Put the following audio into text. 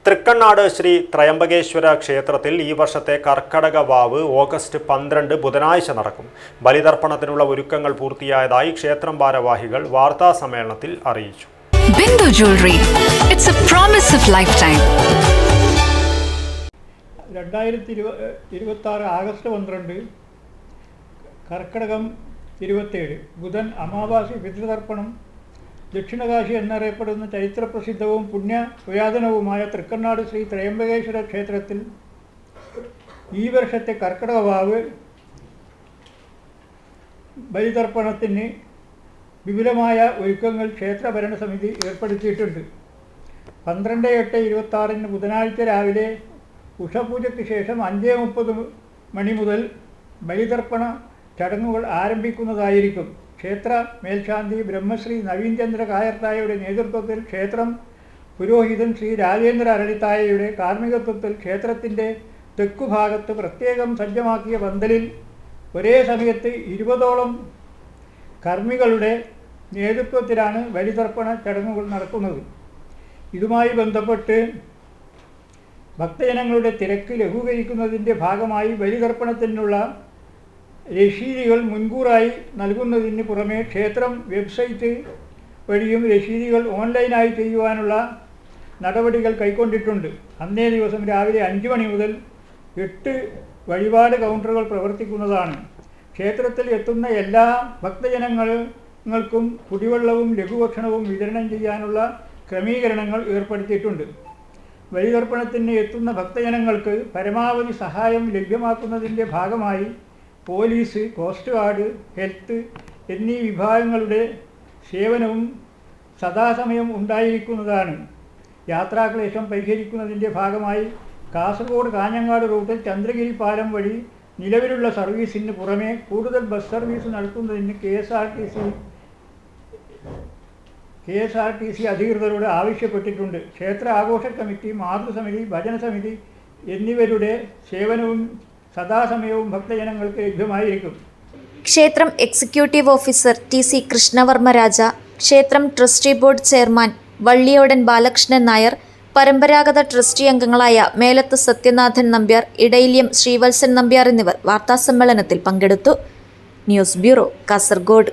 തൃക്കണ്ണാട് ശ്രീ ത്രയംബകേശ്വര ക്ഷേത്രത്തിൽ ഈ വർഷത്തെ കർക്കടക വാവ് ഓഗസ്റ്റ് 12 ബുധനാഴ്ച നടക്കും. ബലിതർപ്പണത്തിനുള്ള ഒരുക്കങ്ങൾ പൂർത്തിയായതായി ക്ഷേത്രം ഭാരവാഹികൾ വാർത്താ സമ്മേളനത്തിൽ അറിയിച്ചു. Bindu Jewelry. It's a promise of lifetime. 2026 August 12 Karkidakam 27 ബുധൻ അമാവാസി പിതൃതർപ്പണം. ദക്ഷിണകാശി എന്നറിയപ്പെടുന്ന ചരിത്രപ്രസിദ്ധവും പുണ്യപുരാതനവുമായ തൃക്കണ്ണാട് ശ്രീ ത്രയംബകേശ്വര ക്ഷേത്രത്തിൽ ഈ വർഷത്തെ കർക്കടക വാവ് ബലിതർപ്പണത്തിന് വിപുലമായ ഒരുക്കങ്ങൾ ക്ഷേത്ര ഭരണസമിതി ഏർപ്പെടുത്തിയിട്ടുണ്ട്. 12/8/26 ബുധനാഴ്ച രാവിലെ ഉഷപൂജയ്ക്ക് ശേഷം 5:30 മണി മുതൽ ബലിതർപ്പണ ചടങ്ങുകൾ ആരംഭിക്കുന്നതായിരിക്കും. ക്ഷേത്ര മേൽശാന്തി ബ്രഹ്മശ്രീ നവീൻ ചന്ദ്ര കായർത്തായയുടെ നേതൃത്വത്തിൽ ക്ഷേത്രം പുരോഹിതൻ ശ്രീ രാജേന്ദ്ര അരളിത്തായയുടെ കാർമ്മികത്വത്തിൽ ക്ഷേത്രത്തിൻ്റെ തെക്കുഭാഗത്ത് പ്രത്യേകം സജ്ജമാക്കിയ പന്തലിൽ ഒരേ സമയത്ത് 20ഓളം കർമ്മികളുടെ നേതൃത്വത്തിലാണ് ബലിതർപ്പണ ചടങ്ങുകൾ നടക്കുന്നത്. ഇതുമായി ബന്ധപ്പെട്ട് ഭക്തജനങ്ങളുടെ തിരക്ക് ലഘൂകരിക്കുന്നതിൻ്റെ ഭാഗമായി ബലിതർപ്പണത്തിനുള്ള രശീതികൾ മുൻകൂറായി നൽകുന്നതിന് പുറമെ ക്ഷേത്രം വെബ്സൈറ്റ് വഴിയും രശീതികൾ ഓൺലൈനായി ചെയ്യുവാനുള്ള നടപടികൾ കൈക്കൊണ്ടിട്ടുണ്ട്. അന്നേ ദിവസം രാവിലെ 5 മണി മുതൽ 8 വഴിപാട് കൗണ്ടറുകൾ പ്രവർത്തിക്കുന്നതാണ്. ക്ഷേത്രത്തിൽ എത്തുന്ന എല്ലാ ഭക്തജനങ്ങൾക്കും കുടിവെള്ളവും ലഘുഭക്ഷണവും വിതരണം ചെയ്യാനുള്ള ക്രമീകരണങ്ങൾ ഏർപ്പെടുത്തിയിട്ടുണ്ട്. ബലിതർപ്പണത്തിന് എത്തുന്ന ഭക്തജനങ്ങൾക്ക് പരമാവധി സഹായം ലഭ്യമാക്കുന്നതിൻ്റെ ഭാഗമായി പോലീസ്, കോസ്റ്റ് ഗാർഡ്, ഹെൽത്ത് എന്നീ വിഭാഗങ്ങളുടെ സേവനവും സദാസമയം ഉണ്ടായിരിക്കുന്നതാണ്. യാത്രാക്ലേശം പരിഹരിക്കുന്നതിൻ്റെ ഭാഗമായി കാസർഗോഡ് കാഞ്ഞങ്ങാട് റൂട്ടിൽ ചന്ദ്രഗിരി പാലം വഴി നിലവിലുള്ള സർവീസിന് പുറമെ കൂടുതൽ ബസ് സർവീസ് നടത്തുന്നതിന് KSRTC അധികൃതരോട് ആവശ്യപ്പെട്ടിട്ടുണ്ട്. ക്ഷേത്ര ആഘോഷ കമ്മിറ്റി, മാതൃസമിതി, ഭജനസമിതി എന്നിവരുടെ സേവനവും സദാസമയവും ഭക്തജനങ്ങൾക്ക് ലഭ്യമായിരിക്കും. ക്ഷേത്രം എക്സിക്യൂട്ടീവ് ഓഫീസർ TC കൃഷ്ണവർമ്മ രാജ, ക്ഷേത്രം trustee board chairman Valliyodan Balakrishnan Nair, പരമ്പരാഗത ട്രസ്റ്റി അംഗങ്ങളായ മേലത്ത് സത്യനാഥൻ നമ്പ്യാർ, ഇടയില്യം ശ്രീവത്സൻ നമ്പ്യാർ എന്നിവർ വാർത്താസമ്മേളനത്തിൽ പങ്കെടുത്തു. News bureau, Kasaragod.